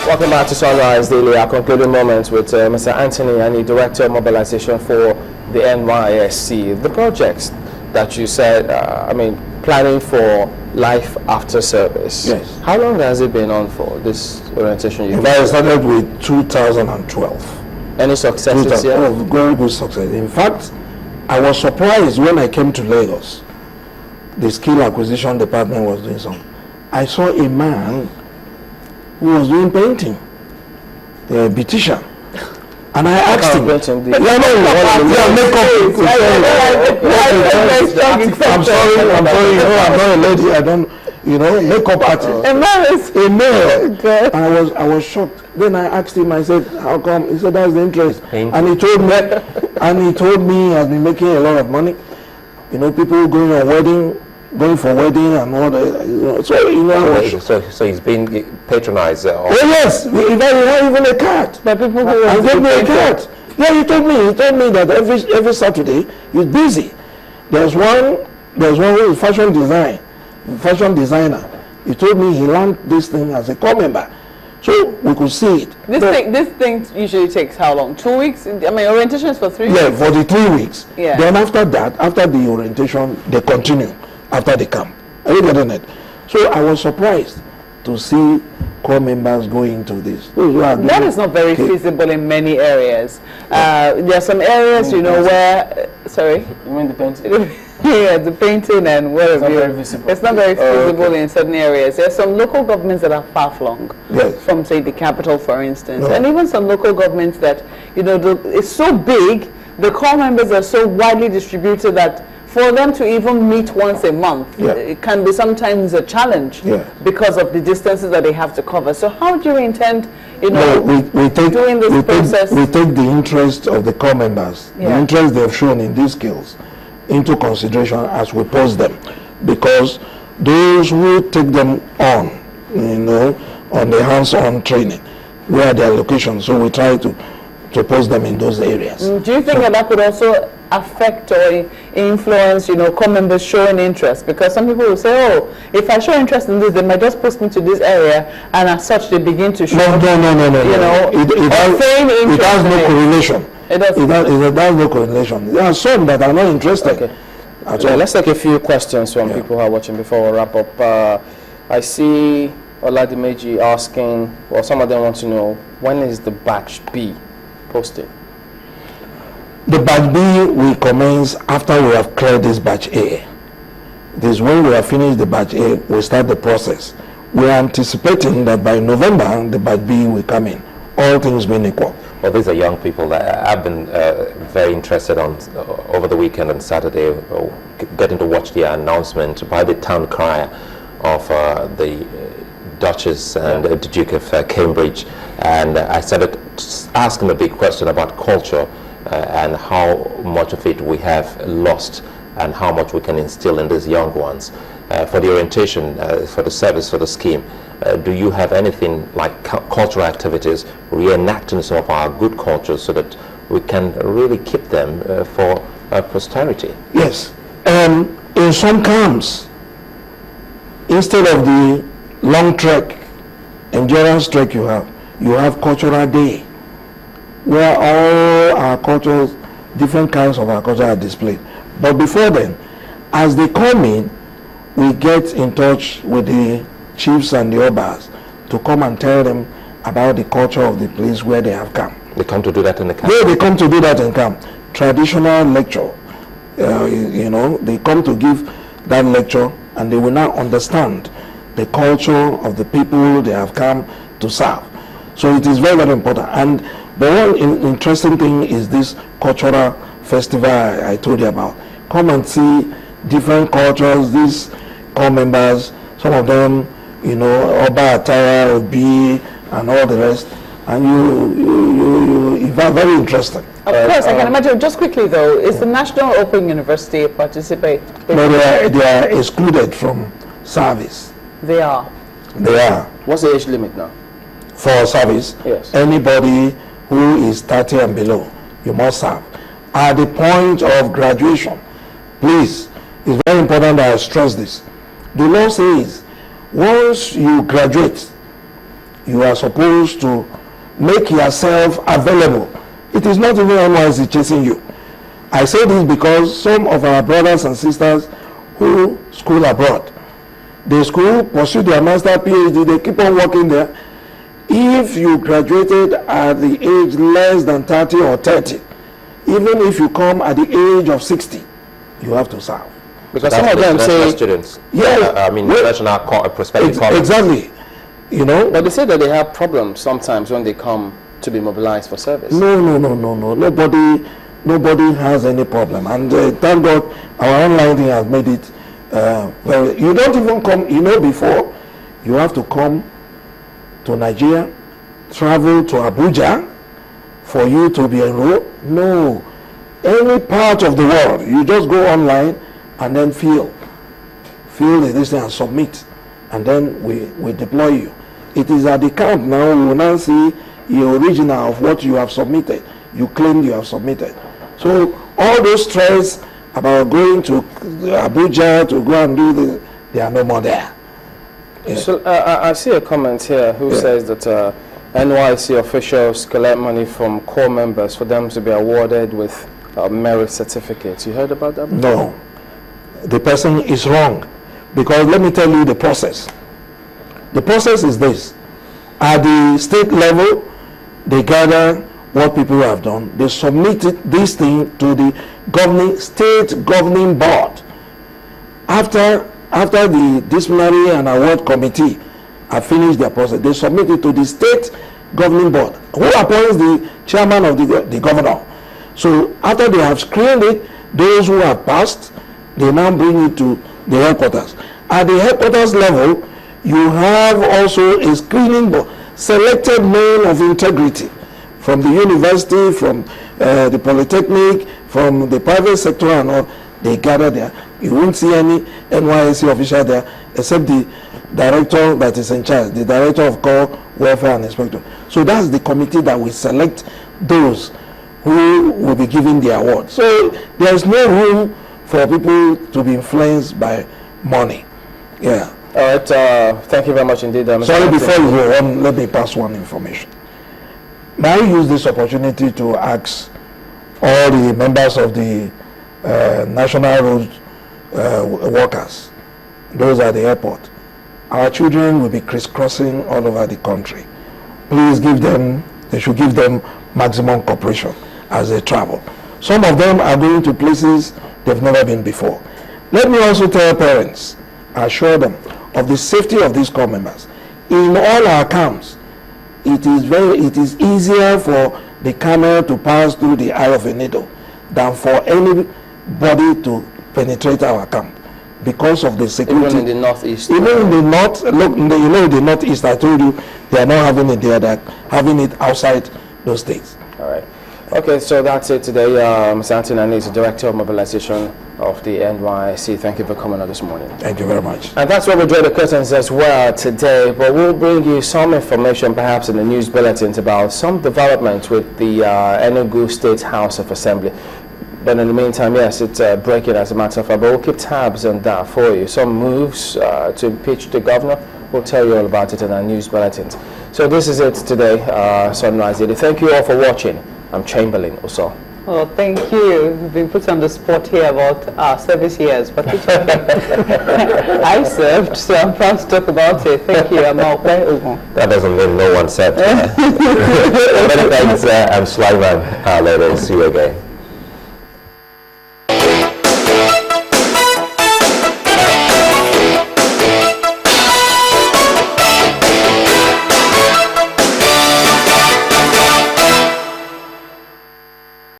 Welcome back to Sunrise Daily. Our concluding moments with Mr. Anthony, and the Director of Mobilisation for the NYSC. The projects that you said, planning for life after service. Yes. How long has it been on for, this orientation? I started with 2012. Any successes here? Oh, very good success. In fact, I was surprised when I came to Lagos. The skill acquisition department was doing something. I saw a man who was doing painting, a beautician. And I asked him, makeup. I'm sorry, I'm not a lady, I don't, makeup artist. A male. Okay. And I was shocked. Then I asked him, I said, how come? He said, that's the interest. And he told me he has been making a lot of money. People going for wedding and all that. So he's being patronized. Yes, he had even a cat. But people who gave me a cat. Yeah, he told me that every Saturday he's busy. There's one who is fashion designer. He told me he learned this thing as a core member. So we could see it. This thing usually takes how long? 2 weeks? Orientation is for 3 weeks. Yeah, for the 3 weeks. Yeah. Then after that, after the orientation, they continue after the camp. Are you getting it? So I was surprised to see core members go into this. That is not very feasible in many areas. There are some areas, where... sorry? You mean the painting? Yeah, the painting and whatever. It's not very It's not very visible. feasible in certain areas. There are some local governments that are far-flung from, say, the capital, for instance. And even some local governments that, it's so big, the core members are so widely distributed that for them to even meet once a month, it can be sometimes a challenge because of the distances that they have to cover. So how do you intend, doing this process? We take the interest of the core members, the interest they've shown in these skills, into consideration as we post them. Because those who take them on, on the hands-on training, where their locations, so we try to post them in those areas. Do you think that could also affect or influence, core members showing interest? Because some people will say, oh, if I show interest in this, they might just post me to this area, and as such, they begin to show. No. It has no correlation. It has no correlation. There are some that are not interested. Okay. Let's take a few questions from people who are watching before we wrap up. I see Oladimeji asking, well, some of them want to know, when is the batch B posted? The batch B will commence after we have cleared this batch A. This when we have finished the batch A, we start the process. We are anticipating that by November, the batch B will come in, all things being equal. Well, these are young people that I've been very interested on over the weekend and Saturday, getting to watch the announcement by the town crier of the Duchess and the Duke of Cambridge. And I started asking a big question about culture and how much of it we have lost and how much we can instill in these young ones. For the orientation, for the service, for the scheme, do you have anything like cultural activities, reenacting some of our good cultures so that we can really keep them for posterity? Yes. In some camps, instead of the long trek, endurance trek you have cultural day, where all our cultures, different kinds of our culture are displayed. But before then, as they come in, we get in touch with the chiefs and the obas to come and tell them about the culture of the place where they have come. They come to do that in the camp? Yeah, they come to do that in camp. Traditional lecture. They come to give that lecture, and they will now understand the culture of the people they have come to serve. So it is very, very important. And the one interesting thing is this cultural festival I told you about. Come and see different cultures, these core members, some of them, Oba Atara, Obi, and all the rest. And it's very interesting. Of course, I can imagine. Just quickly though, is the National Open University participate? No, they are excluded from service. They are? They are. What's the age limit now? For service? Yes. Anybody who is 30 and below, you must serve. At the point of graduation, please, it's very important that I stress this. The law says, once you graduate, you are supposed to make yourself available. It is not even NYSC chasing you. I say this because some of our brothers and sisters who school abroad, they school, pursue their master, PhD, they keep on working there. If you graduated at the age less than 30 or 30, even if you come at the age of 60, you have to serve. Because some of them say students. Yeah, I mean, national prospective college. Exactly. You know. But they say that they have problems sometimes when they come to be mobilized for service. No. Nobody has any problem, and thank God our online thing has made it. Well, you don't even come. You know, before you have to come to Nigeria, travel to Abuja for you to be enrolled. No, any part of the world, you just go online and then fill this thing and submit, and then we deploy you. It is at the camp now. We will now see the original of what you have submitted. You claim you have submitted. So all those stress about going to Abuja to go and do this, they are no more there. Yeah. So I see a comment here who says that NYSC officials collect money from core members for them to be awarded with merit certificates. You heard about that? No, the person is wrong, because let me tell you the process. The process is this: at the state level, they gather what people have done. They submit this thing to the state governing board. After the disciplinary and award committee have finished their process, they submit it to the state governing board, who appoints the chairman of the governor. So after they have screened it, those who have passed, they now bring it to the headquarters. At the headquarters level, you have also a screening board, selected men of integrity from the university, from the polytechnic, from the private sector and all. They gather there. You won't see any NYSC official there except the director that is in charge, the director of core welfare and inspector. So that's the committee that will select those who will be given the award. So there is no room for people to be influenced by money. Yeah. All right. Thank you very much indeed. Sorry, before you go on, let me pass one information. May I use this opportunity to ask all the members of the national road workers, those at the airport, our children will be crisscrossing all over the country. Please they should give them maximum cooperation as they travel. Some of them are going to places they've never been before. Let me also tell parents, assure them of the safety of these corps members. In all our camps, it is easier for the camel to pass through the eye of a needle than for anybody to penetrate our camp, because of the security. Even in the northeast. Even in the north, look, in the northeast, I told you, they are not having it there, they're having it outside those states. All right. Okay, so that's it today. Mr. Anthony is the Director of Mobilization of the NYSC. Thank you for coming on this morning. Thank you very much. And that's where we draw the curtains as well today. But we'll bring you some information perhaps in the news bulletins about some developments with the Enugu State House of Assembly. But in the meantime, yes, it's breaking as a matter of fact, but we'll keep tabs on that for you. Some moves to impeach the governor. We'll tell you all about it in our news bulletins. So this is it today, Sunrise Daily. Thank you all for watching. I'm Chamberlain also. Oh, thank you. We've been put on the spot here about our service years, but it's okay. I served, so I'm proud to talk about it. Thank you. That doesn't mean no one said. Many thanks. I'm Sulaiman. Later, see you again.